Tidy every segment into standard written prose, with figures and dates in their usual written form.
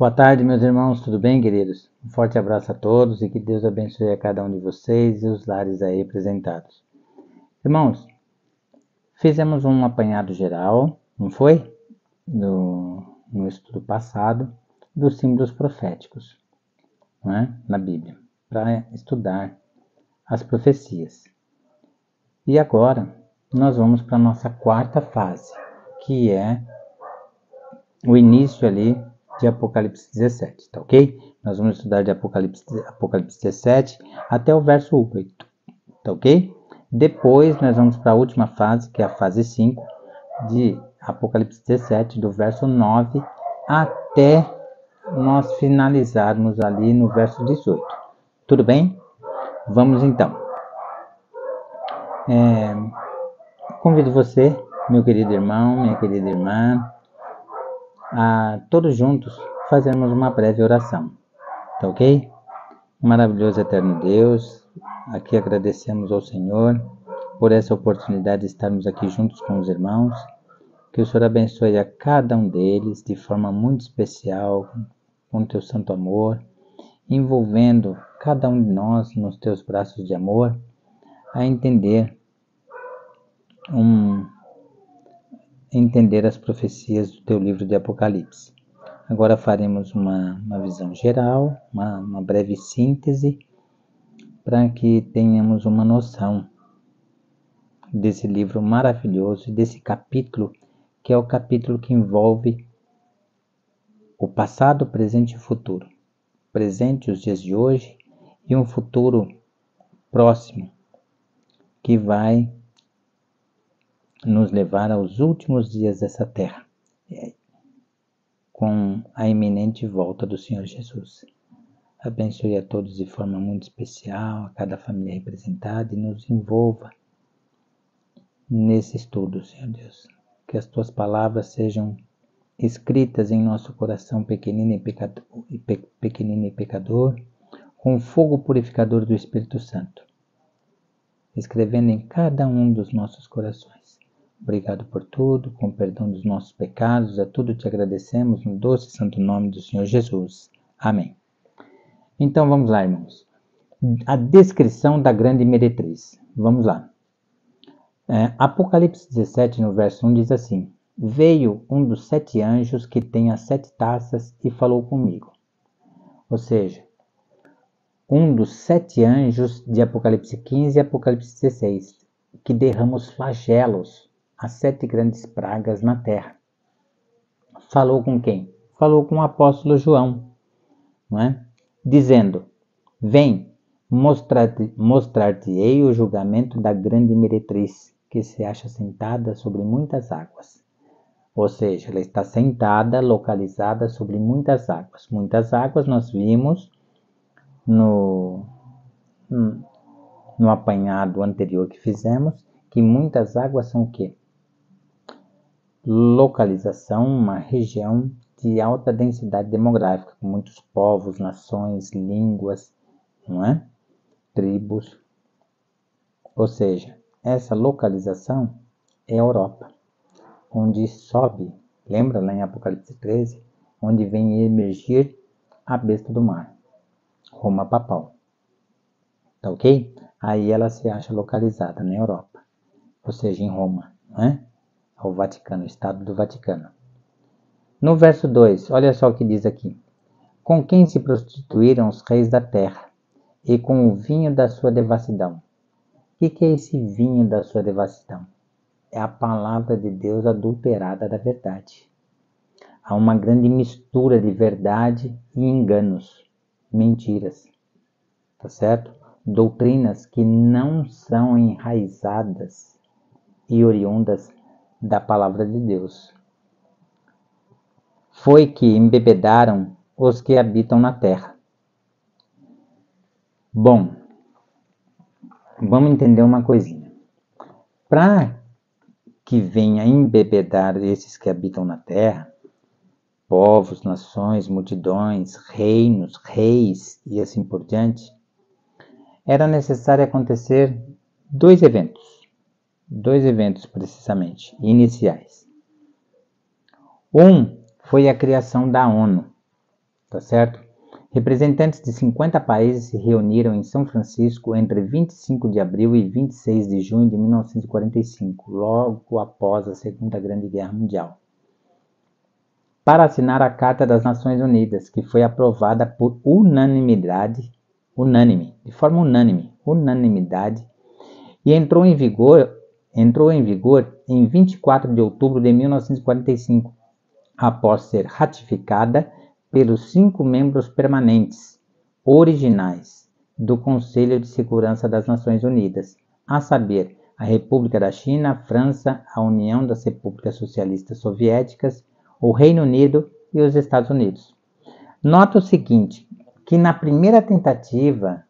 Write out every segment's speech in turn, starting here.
Boa tarde, meus irmãos, tudo bem, queridos? Um forte abraço a todos e que Deus abençoe a cada um de vocês e os lares aí apresentados. Irmãos, fizemos um apanhado geral, não foi? No estudo passado, dos símbolos proféticos, não é? Na Bíblia, para estudar as profecias. E agora, nós vamos para a nossa quarta fase, que é o início ali de Apocalipse 17, tá ok? Nós vamos estudar de Apocalipse 17 até o verso 8, tá ok? Depois nós vamos para a última fase, que é a fase 5, de Apocalipse 17, do verso 9 até nós finalizarmos ali no verso 18. Tudo bem? Vamos então. Convido você, meu querido irmão, minha querida irmã, a todos juntos fazermos uma breve oração, tá ok? Maravilhoso eterno Deus, aqui agradecemos ao Senhor por essa oportunidade de estarmos aqui juntos com os irmãos, que o Senhor abençoe a cada um deles de forma muito especial, com o teu santo amor, envolvendo cada um de nós nos teus braços de amor, a entender as profecias do teu livro de Apocalipse. Agora faremos uma visão geral, uma breve síntese, para que tenhamos uma noção desse livro maravilhoso, desse capítulo, que é o capítulo que envolve o passado, presente e futuro. Presente, os dias de hoje, e um futuro próximo, que vai nos levar aos últimos dias dessa terra, com a iminente volta do Senhor Jesus. Abençoe a todos de forma muito especial, a cada família representada, e nos envolva nesse estudo, Senhor Deus. Que as tuas palavras sejam escritas em nosso coração pequenino e pecador, com o fogo purificador do Espírito Santo, escrevendo em cada um dos nossos corações. Obrigado por tudo, com perdão dos nossos pecados, a tudo te agradecemos no doce e santo nome do Senhor Jesus. Amém. Então vamos lá, irmãos. A descrição da grande meretriz. Vamos lá. Apocalipse 17, no verso 1, diz assim: Veio um dos 7 anjos que tem as 7 taças e falou comigo. Ou seja, um dos 7 anjos de Apocalipse 15 e Apocalipse 16, que derrama os flagelos, as 7 grandes pragas na terra. Falou com quem? Falou com o apóstolo João, não é? Dizendo: Vem, mostrar-te-ei o julgamento da grande meretriz, que se acha sentada sobre muitas águas. Ou seja, ela está sentada, localizada sobre muitas águas. Muitas águas nós vimos no apanhado anterior que fizemos, que muitas águas são o quê? Localização, uma região de alta densidade demográfica, com muitos povos, nações, línguas, não é? Tribos. Ou seja, essa localização é a Europa, onde sobe, lembra lá em Apocalipse 13, onde vem emergir a besta do mar, Roma papal. Tá ok? Aí ela se acha localizada na Europa, ou seja, em Roma, não é? O Vaticano, o Estado do Vaticano. No verso 2, olha só o que diz aqui: Com quem se prostituíram os reis da terra, e com o vinho da sua devassidão. O que é esse vinho da sua devassidão? É a palavra de Deus adulterada da verdade. Há uma grande mistura de verdade e enganos, mentiras, tá certo? Doutrinas que não são enraizadas e oriundas da palavra de Deus. Foi que embebedaram os que habitam na terra. Bom, vamos entender uma coisinha. Para que venha embebedar esses que habitam na terra, povos, nações, multidões, reinos, reis e assim por diante, era necessário acontecer 2 eventos precisamente, iniciais. Um foi a criação da ONU, tá certo? Representantes de 50 países se reuniram em São Francisco entre 25 de abril e 26 de junho de 1945, logo após a Segunda Grande Guerra Mundial, para assinar a Carta das Nações Unidas, que foi aprovada por unanimidade, de forma unanimidade, e entrou em vigor em 24 de outubro de 1945, após ser ratificada pelos 5 membros permanentes originais do Conselho de Segurança das Nações Unidas, a saber, a República da China, a França, a União das Repúblicas Socialistas Soviéticas, o Reino Unido e os Estados Unidos. Nota o seguinte, que na primeira tentativa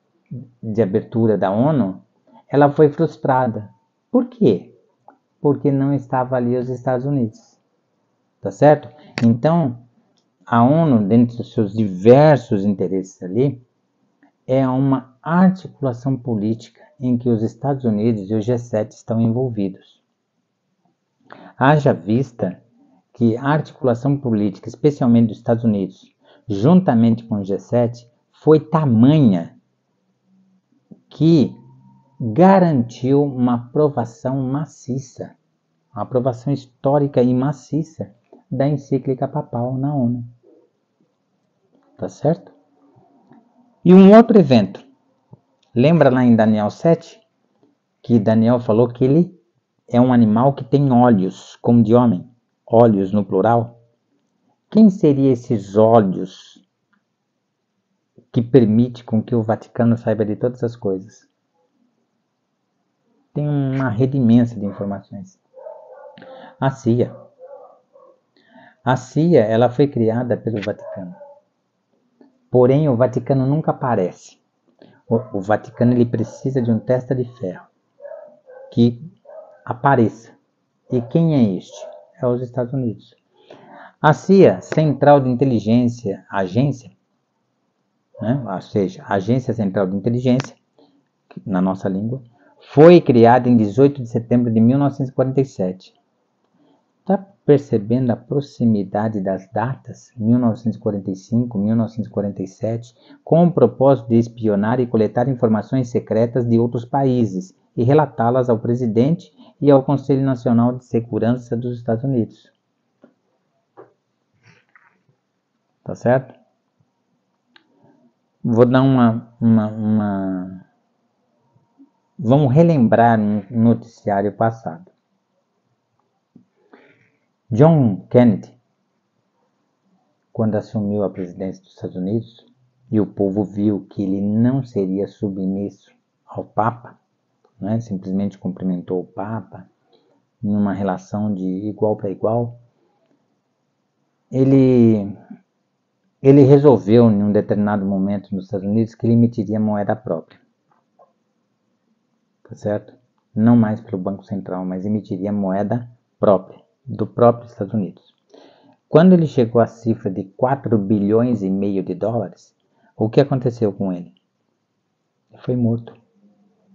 de abertura da ONU, ela foi frustrada. Por quê? Porque não estava ali os Estados Unidos. Tá certo? Então, a ONU, dentro dos seus diversos interesses ali, é uma articulação política em que os Estados Unidos e o G7 estão envolvidos. Haja vista que a articulação política, especialmente dos Estados Unidos, juntamente com o G7, foi tamanha que garantiu uma aprovação maciça, uma aprovação histórica e maciça da encíclica papal na ONU. Tá certo? E um outro evento. Lembra lá em Daniel 7? Que Daniel falou que ele é um animal que tem olhos, como de homem. Olhos no plural. Quem seriam esses olhos que permite com que o Vaticano saiba de todas as coisas? Tem uma rede imensa de informações. A CIA. A CIA, ela foi criada pelo Vaticano. Porém, o Vaticano nunca aparece. O Vaticano ele precisa de um testa de ferro que apareça. E quem é este? É os Estados Unidos. A CIA, Central de Inteligência, agência, né? Ou seja, Agência Central de Inteligência, na nossa língua, foi criada em 18 de setembro de 1947. Está percebendo a proximidade das datas 1945, 1947, com o propósito de espionar e coletar informações secretas de outros países e relatá-las ao presidente e ao Conselho Nacional de Segurança dos Estados Unidos. Tá certo? Vou dar Vamos relembrar um noticiário passado. John Kennedy, quando assumiu a presidência dos Estados Unidos, e o povo viu que ele não seria submisso ao Papa, né? Simplesmente cumprimentou o Papa, numa relação de igual para igual, ele resolveu, em um determinado momento nos Estados Unidos, que ele emitiria moeda própria. Tá certo? Não mais pelo Banco Central, mas emitiria moeda própria, do próprio Estados Unidos. Quando ele chegou à cifra de 4 bilhões e meio de dólares, o que aconteceu com ele? Ele foi morto,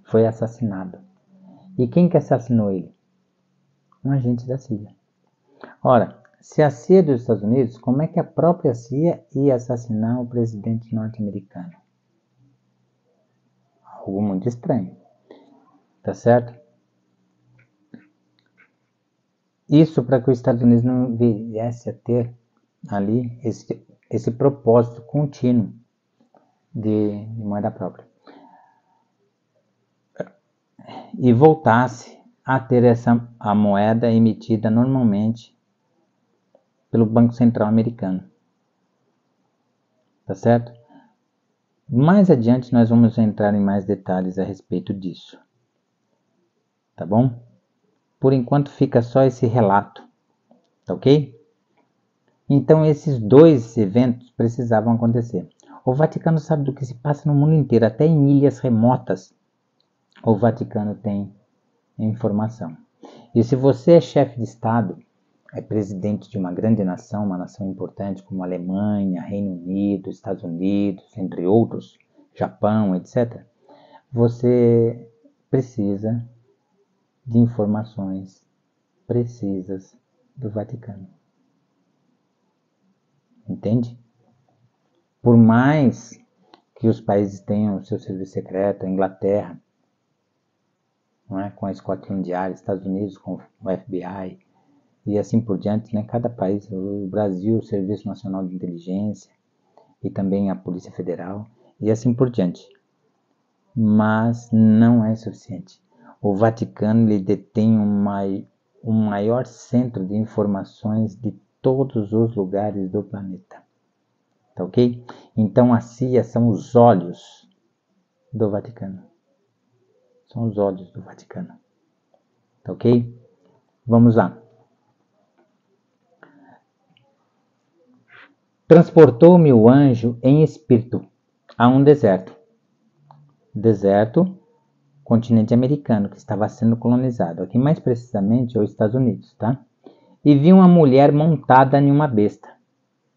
foi assassinado. E quem que assassinou ele? Um agente da CIA. Ora, se a CIA é dos Estados Unidos, como é que a própria CIA ia assassinar o presidente norte-americano? Algo muito estranho. Tá certo? Isso para que os Estados Unidos não viesse a ter ali esse propósito contínuo de moeda própria. E voltasse a ter a moeda emitida normalmente pelo Banco Central americano. Tá certo? Mais adiante nós vamos entrar em mais detalhes a respeito disso. Tá bom? Por enquanto fica só esse relato, tá ok? Então esses dois eventos precisavam acontecer. O Vaticano sabe do que se passa no mundo inteiro, até em ilhas remotas o Vaticano tem informação. E se você é chefe de Estado, é presidente de uma grande nação, uma nação importante como Alemanha, Reino Unido, Estados Unidos, entre outros, Japão, etc., você precisa de informações precisas do Vaticano. Entende? Por mais que os países tenham o seu serviço secreto, a Inglaterra, não é? Com a Scotland Yard, Estados Unidos com o FBI e assim por diante, né? Cada país, o Brasil, o Serviço Nacional de Inteligência e também a Polícia Federal e assim por diante. Mas não é suficiente. O Vaticano ele detém o maior centro de informações de todos os lugares do planeta. Tá ok? Então a CIA são os olhos do Vaticano. São os olhos do Vaticano. Tá ok? Vamos lá. Transportou-me o anjo em espírito a um deserto. Deserto, continente americano, que estava sendo colonizado. Aqui mais precisamente é os Estados Unidos, tá? E vi uma mulher montada em uma besta.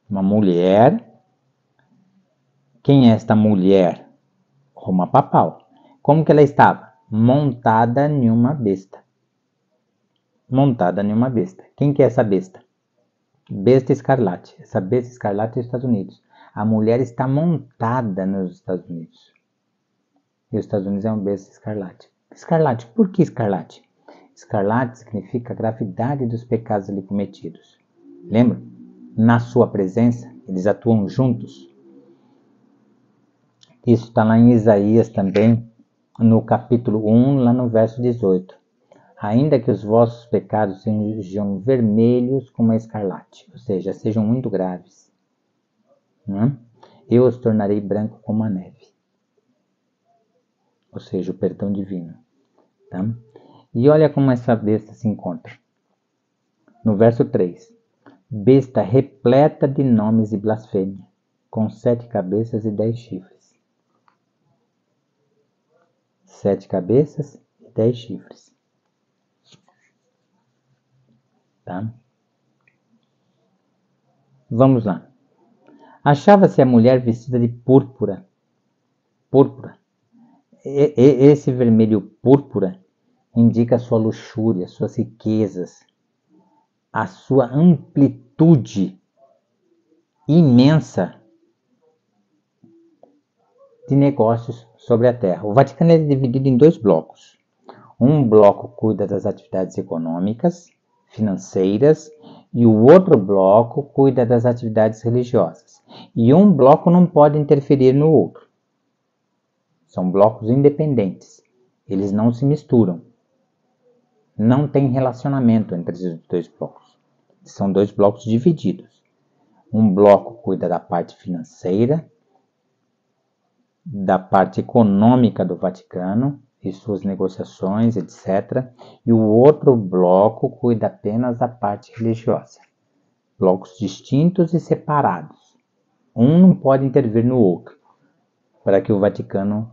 Uma mulher. Quem é esta mulher? Roma papal. Como que ela estava? Montada em uma besta. Montada em uma besta. Quem que é essa besta? Besta escarlate. Essa besta escarlate é os Estados Unidos. A mulher está montada nos Estados Unidos. E os Estados Unidos é uma besta escarlate. Escarlate, por que escarlate? Escarlate significa a gravidade dos pecados ali cometidos. Lembra? Na sua presença, eles atuam juntos. Isso está lá em Isaías também, no capítulo 1, lá no verso 18. Ainda que os vossos pecados sejam vermelhos como a escarlate, ou seja, sejam muito graves, né? Eu os tornarei branco como a neve. Ou seja, o perdão divino. Tá? E olha como essa besta se encontra. No verso 3. Besta repleta de nomes e blasfêmia, com 7 cabeças e 10 chifres. 7 cabeças e 10 chifres. Tá? Vamos lá. Achava-se a mulher vestida de púrpura. Púrpura. Esse vermelho púrpura indica a sua luxúria, suas riquezas, a sua amplitude imensa de negócios sobre a Terra. O Vaticano é dividido em 2 blocos. Um bloco cuida das atividades econômicas, financeiras, e o outro bloco cuida das atividades religiosas. E um bloco não pode interferir no outro. São blocos independentes. Eles não se misturam. Não tem relacionamento entre esses 2 blocos. São 2 blocos divididos. Um bloco cuida da parte financeira, da parte econômica do Vaticano e suas negociações, etc. E o outro bloco cuida apenas da parte religiosa. Blocos distintos e separados. Um não pode intervir no outro, para que o Vaticano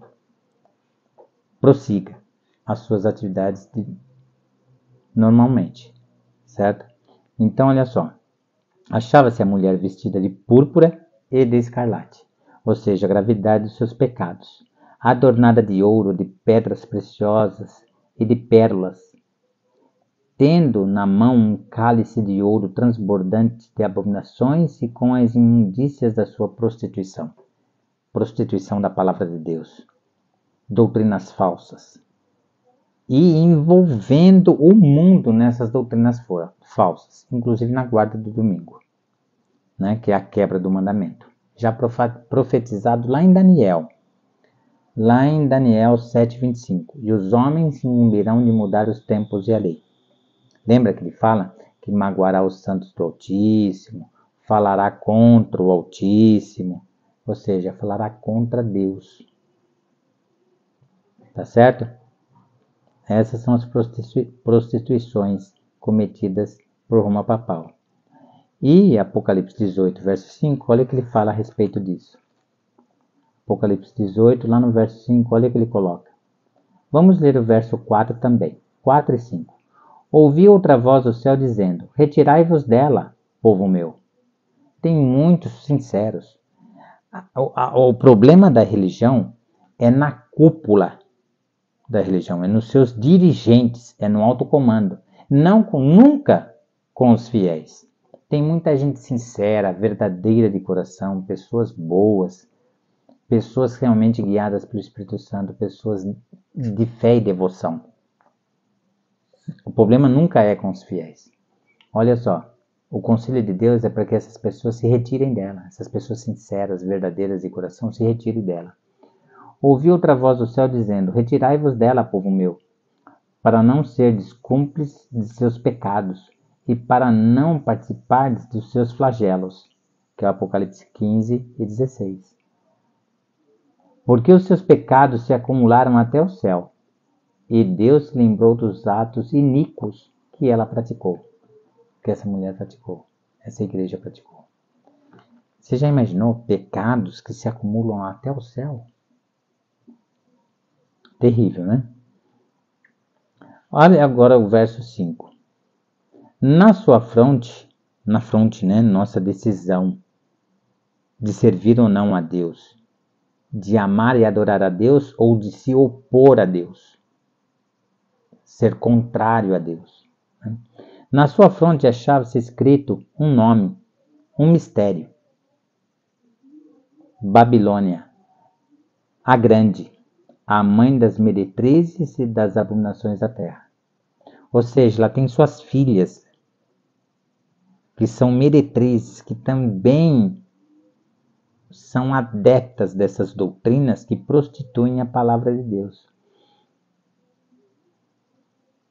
prossiga as suas atividades normalmente, certo? Então, olha só. Achava-se a mulher vestida de púrpura e de escarlate, ou seja, a gravidade dos seus pecados, adornada de ouro, de pedras preciosas e de pérolas, tendo na mão um cálice de ouro transbordante de abominações e com as imundícias da sua prostituição. Prostituição da palavra de Deus. Doutrinas falsas. E envolvendo o mundo nessas doutrinas falsas, inclusive na guarda do domingo, né, que é a quebra do mandamento. Já profetizado lá em Daniel 7,25. E os homens se incumbirão de mudar os tempos e a lei. Lembra que ele fala que magoará os santos do Altíssimo, falará contra o Altíssimo, ou seja, falará contra Deus. Tá certo? Essas são as prostituições cometidas por Roma papal. E Apocalipse 18, verso 5, olha o que ele fala a respeito disso. Apocalipse 18, lá no verso 5, olha o que ele coloca. Vamos ler o verso 4 também. 4 e 5. Ouvi outra voz do céu dizendo: Retirai-vos dela, povo meu. Tem muitos sinceros. O problema da religião é na cúpula da religião, é nos seus dirigentes, é no alto comando. Nunca com os fiéis. Tem muita gente sincera, verdadeira de coração, pessoas boas, pessoas realmente guiadas pelo Espírito Santo, pessoas de fé e devoção. O problema nunca é com os fiéis. Olha só, o conselho de Deus é para que essas pessoas se retirem dela. Essas pessoas sinceras, verdadeiras de coração, se retirem dela. Ouvi outra voz do céu dizendo: retirai-vos dela, povo meu, para não serdes cúmplices de seus pecados e para não participardes dos seus flagelos. Que é o Apocalipse 15 e 16. Porque os seus pecados se acumularam até o céu, e Deus se lembrou dos atos iníquos que ela praticou, que essa mulher praticou, essa igreja praticou. Você já imaginou pecados que se acumulam até o céu? Terrível, né? Olha agora o verso 5. Na sua fronte, né, nossa decisão de servir ou não a Deus, de amar e adorar a Deus ou de se opor a Deus, ser contrário a Deus. Né? Na sua fronte achava-se escrito um nome, um mistério. Babilônia, a grande, a mãe das meretrizes e das abominações da terra. Ou seja, ela tem suas filhas, que são meretrizes, que também são adeptas dessas doutrinas que prostituem a palavra de Deus.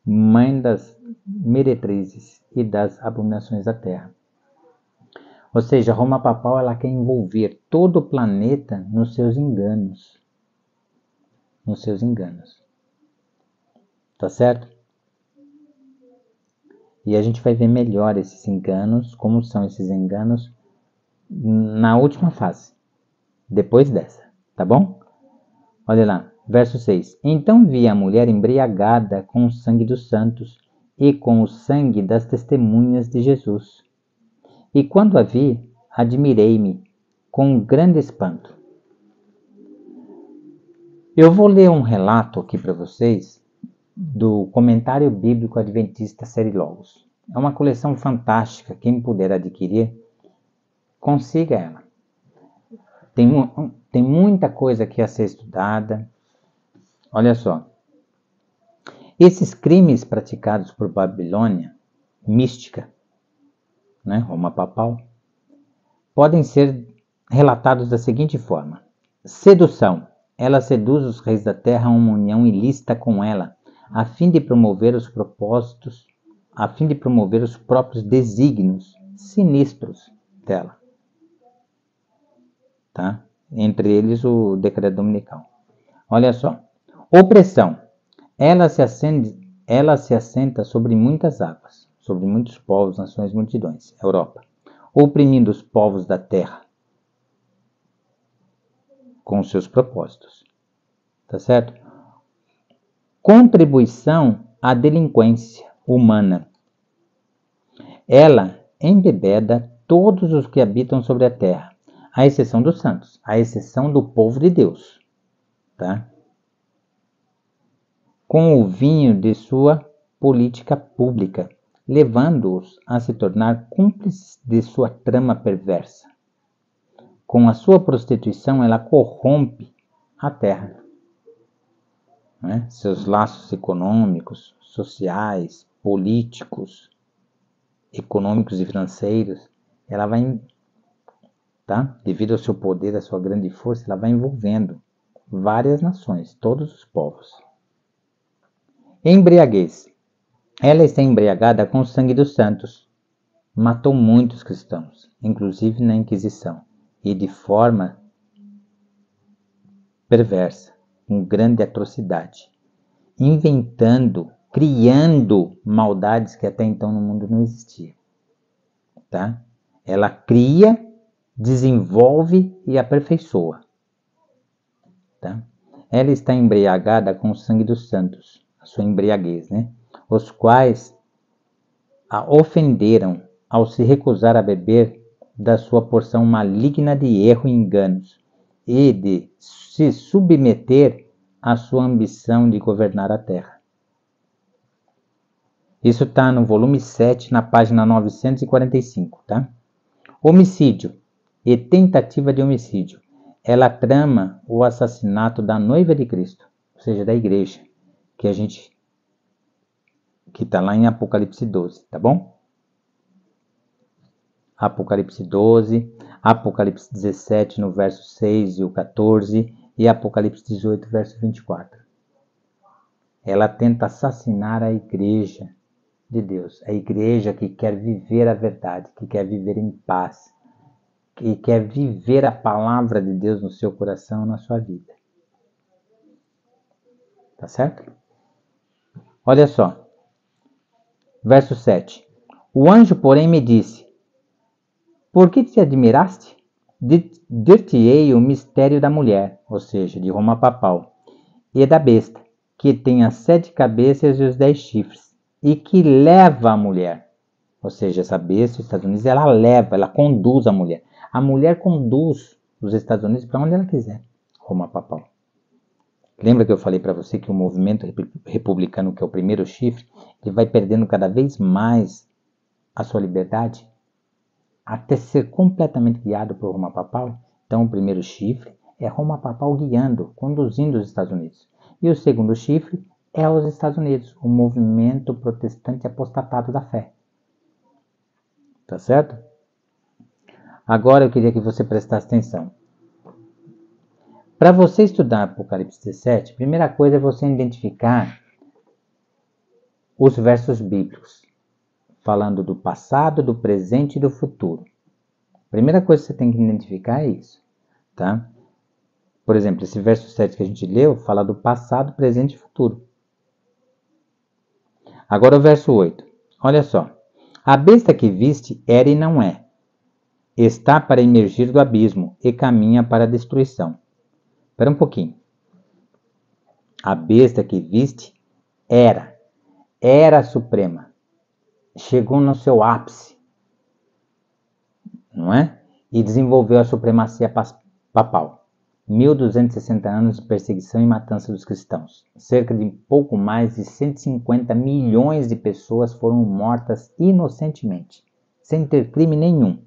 Mãe das meretrizes e das abominações da terra. Ou seja, Roma Papal ela quer envolver todo o planeta nos seus enganos. Nos seus enganos. Tá certo? E a gente vai ver melhor esses enganos, como são esses enganos, na última fase. Depois dessa, tá bom? Olha lá, verso 6. Então vi a mulher embriagada com o sangue dos santos e com o sangue das testemunhas de Jesus. E quando a vi, admirei-me com um grande espanto. Eu vou ler um relato aqui para vocês do Comentário Bíblico Adventista Série Logos. É uma coleção fantástica, quem puder adquirir, consiga ela. Tem muita coisa aqui a ser estudada. Olha só. Esses crimes praticados por Babilônia, mística, né, Roma Papal, podem ser relatados da seguinte forma. Sedução. Ela seduz os reis da terra a uma união ilícita com ela, a fim de promover os próprios desígnios sinistros dela. Tá? Entre eles o decreto dominical. Olha só. Opressão. Ela se assenta sobre muitas águas, sobre muitos povos, nações, multidões. Europa. Oprimindo os povos da terra com seus propósitos. Tá certo? Contribuição à delinquência humana. Ela embebeda todos os que habitam sobre a terra, à exceção dos santos, à exceção do povo de Deus. Tá? Com o vinho de sua política pública, levando-os a se tornar cúmplices de sua trama perversa. Com a sua prostituição, ela corrompe a terra. Né? Seus laços econômicos, sociais, políticos, econômicos e financeiros, ela vai, tá? Devido ao seu poder, à sua grande força, ela vai envolvendo várias nações, todos os povos. Embriaguez. Ela está embriagada com o sangue dos santos. Matou muitos cristãos, inclusive na Inquisição, e de forma perversa, com grande atrocidade, inventando, criando maldades que até então no mundo não existiam. Tá? Ela cria, desenvolve e aperfeiçoa. Tá? Ela está embriagada com o sangue dos santos, a sua embriaguez, né? Os quais a ofenderam ao se recusar a beber da sua porção maligna de erro e enganos, e de se submeter à sua ambição de governar a terra. Isso está no volume 7, na página 945, tá? Homicídio e tentativa de homicídio. Ela trama o assassinato da noiva de Cristo, ou seja, da igreja, que está lá em Apocalipse 12, tá bom? Apocalipse 12, Apocalipse 17, no verso 6 e o 14, e Apocalipse 18, verso 24. Ela tenta assassinar a igreja de Deus, a igreja que quer viver a verdade, que quer viver em paz, que quer viver a palavra de Deus no seu coração, na sua vida. Tá certo? Olha só. Verso 7. O anjo, porém, me disse: por que te admiraste? Dir-te-ei o mistério da mulher, ou seja, de Roma papal, e da besta, que tem as 7 cabeças e os 10 chifres, e que leva a mulher. Ou seja, essa besta, os Estados Unidos, ela leva, ela conduz a mulher. A mulher conduz os Estados Unidos para onde ela quiser. Roma papal. Lembra que eu falei para você que o movimento republicano, que é o primeiro chifre, ele vai perdendo cada vez mais a sua liberdade, até ser completamente guiado por Roma papal? Então, o primeiro chifre é Roma papal guiando, conduzindo os Estados Unidos. E o segundo chifre é os Estados Unidos, o movimento protestante apostatado da fé. Tá certo? Agora eu queria que você prestasse atenção. Para você estudar Apocalipse 17, a primeira coisa é você identificar os versos bíblicos, falando do passado, do presente e do futuro. A primeira coisa que você tem que identificar é isso, tá? Por exemplo, esse verso 7 que a gente leu fala do passado, presente e futuro. Agora o verso 8. Olha só. A besta que viste era e não é. Está para emergir do abismo e caminha para a destruição. Espera um pouquinho. A besta que viste era suprema. Chegou no seu ápice, não é? E desenvolveu a supremacia papal. 1260 anos de perseguição e matança dos cristãos. Cerca de pouco mais de 150 milhões de pessoas foram mortas inocentemente, sem ter crime nenhum.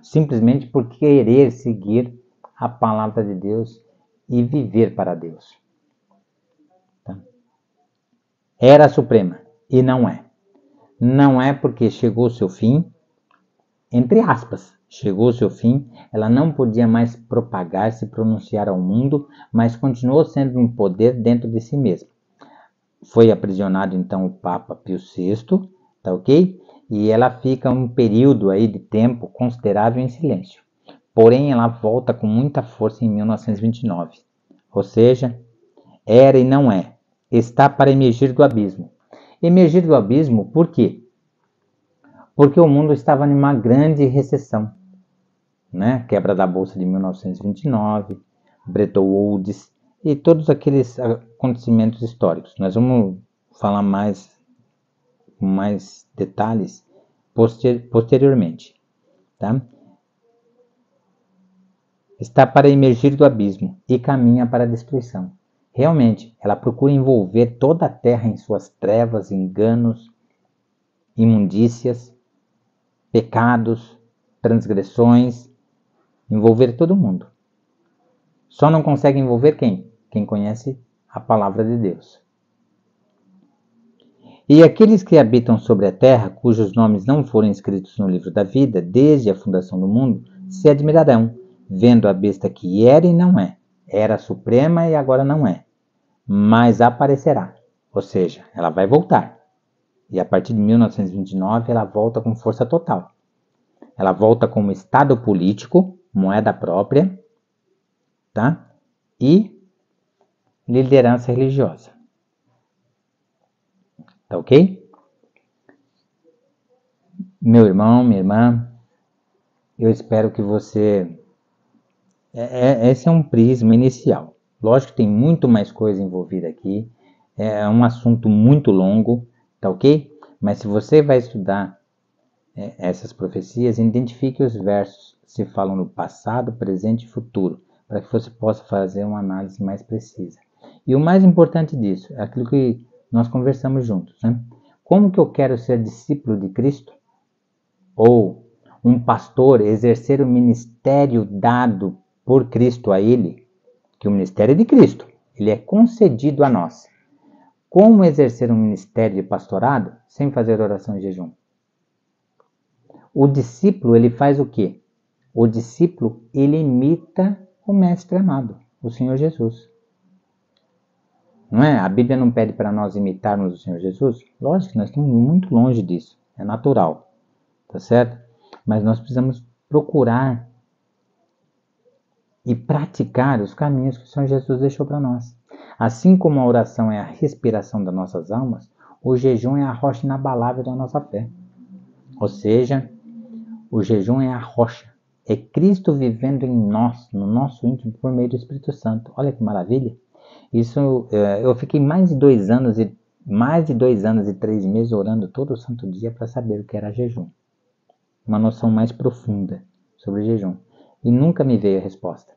Simplesmente por querer seguir a palavra de Deus e viver para Deus. Tá? Era a suprema e não é. Não é porque chegou o seu fim, entre aspas, chegou o seu fim, ela não podia mais propagar-se, pronunciar ao mundo, mas continuou sendo um poder dentro de si mesma. Foi aprisionado então o Papa Pio VI, tá ok? E ela fica um período aí de tempo considerável em silêncio. Porém, ela volta com muita força em 1929. Ou seja, era e não é. Está para emergir do abismo. Emergir do abismo por quê? Porque o mundo estava em uma grande recessão. Né? Quebra da Bolsa de 1929, Bretton Woods e todos aqueles acontecimentos históricos. Nós vamos falar com mais detalhes posteriormente. Tá? Está para emergir do abismo e caminha para a destruição. Realmente, ela procura envolver toda a terra em suas trevas, enganos, imundícias, pecados, transgressões, envolver todo mundo. Só não consegue envolver quem? Quem conhece a palavra de Deus. E aqueles que habitam sobre a terra, cujos nomes não foram escritos no livro da vida, desde a fundação do mundo, se admirarão, vendo a besta que era e não é. Era suprema e agora não é. Mas aparecerá. Ou seja, ela vai voltar. E a partir de 1929 ela volta com força total. Ela volta como Estado político, moeda própria, tá? E liderança religiosa. Tá ok? Meu irmão, minha irmã, eu espero que você... Esse é um prisma inicial. Lógico que tem muito mais coisa envolvida aqui. É um assunto muito longo, tá ok? Mas se você vai estudar essas profecias, identifique os versos se falam no passado, presente e futuro, para que você possa fazer uma análise mais precisa. E o mais importante disso é aquilo que nós conversamos juntos, né? Como que eu quero ser discípulo de Cristo? Ou um pastor exercer o ministério dado por Cristo a ele, que o ministério é de Cristo, ele é concedido a nós. Como exercer um ministério de pastorado sem fazer oração e jejum? O discípulo, ele faz o quê? O discípulo, ele imita o mestre amado, o Senhor Jesus. Não é? A Bíblia não pede para nós imitarmos o Senhor Jesus? Lógico que nós estamos muito longe disso, é natural, tá certo? Mas nós precisamos procurar e praticar os caminhos que o Senhor Jesus deixou para nós. Assim como a oração é a respiração das nossas almas, o jejum é a rocha inabalável da nossa fé. Ou seja, o jejum é a rocha. É Cristo vivendo em nós, no nosso íntimo, por meio do Espírito Santo. Olha que maravilha. Isso, eu fiquei mais de 2 anos e 3 meses orando todo o santo dia para saber o que era jejum. Uma noção mais profunda sobre jejum. E nunca me veio a resposta.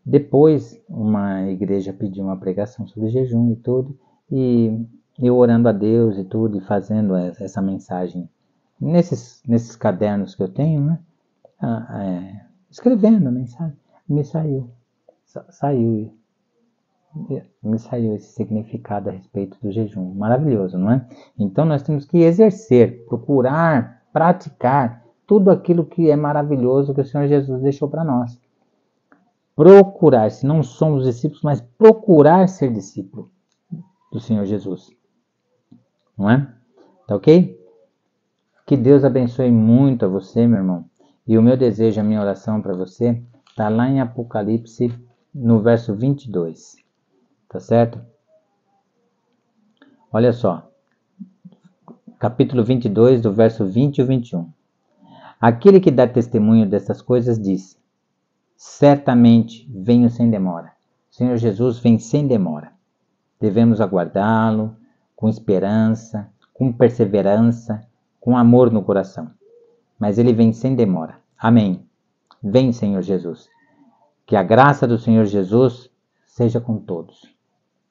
Depois, uma igreja pediu uma pregação sobre jejum e tudo, e eu orando a Deus e tudo, e fazendo essa mensagem nesses cadernos que eu tenho, né? Escrevendo a mensagem, me saiu esse significado a respeito do jejum. Maravilhoso, não é? Então nós temos que exercer, procurar, praticar tudo aquilo que é maravilhoso que o Senhor Jesus deixou para nós. Procurar, se não somos discípulos, mas procurar ser discípulo do Senhor Jesus. Não é? Tá ok? Que Deus abençoe muito a você, meu irmão. E o meu desejo, a minha oração para você, está lá em Apocalipse, no verso 22. Tá certo? Olha só. Capítulo 22, do verso 20 e 21. Aquele que dá testemunho dessas coisas diz: certamente venho sem demora. O Senhor Jesus vem sem demora. Devemos aguardá-lo com esperança, com perseverança, com amor no coração. Mas ele vem sem demora. Amém. Vem, Senhor Jesus. Que a graça do Senhor Jesus seja com todos.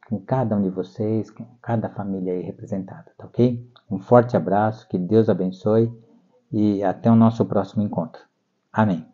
Com cada um de vocês, com cada família aí representada, tá ok? Um forte abraço, que Deus abençoe e até o nosso próximo encontro. Amém.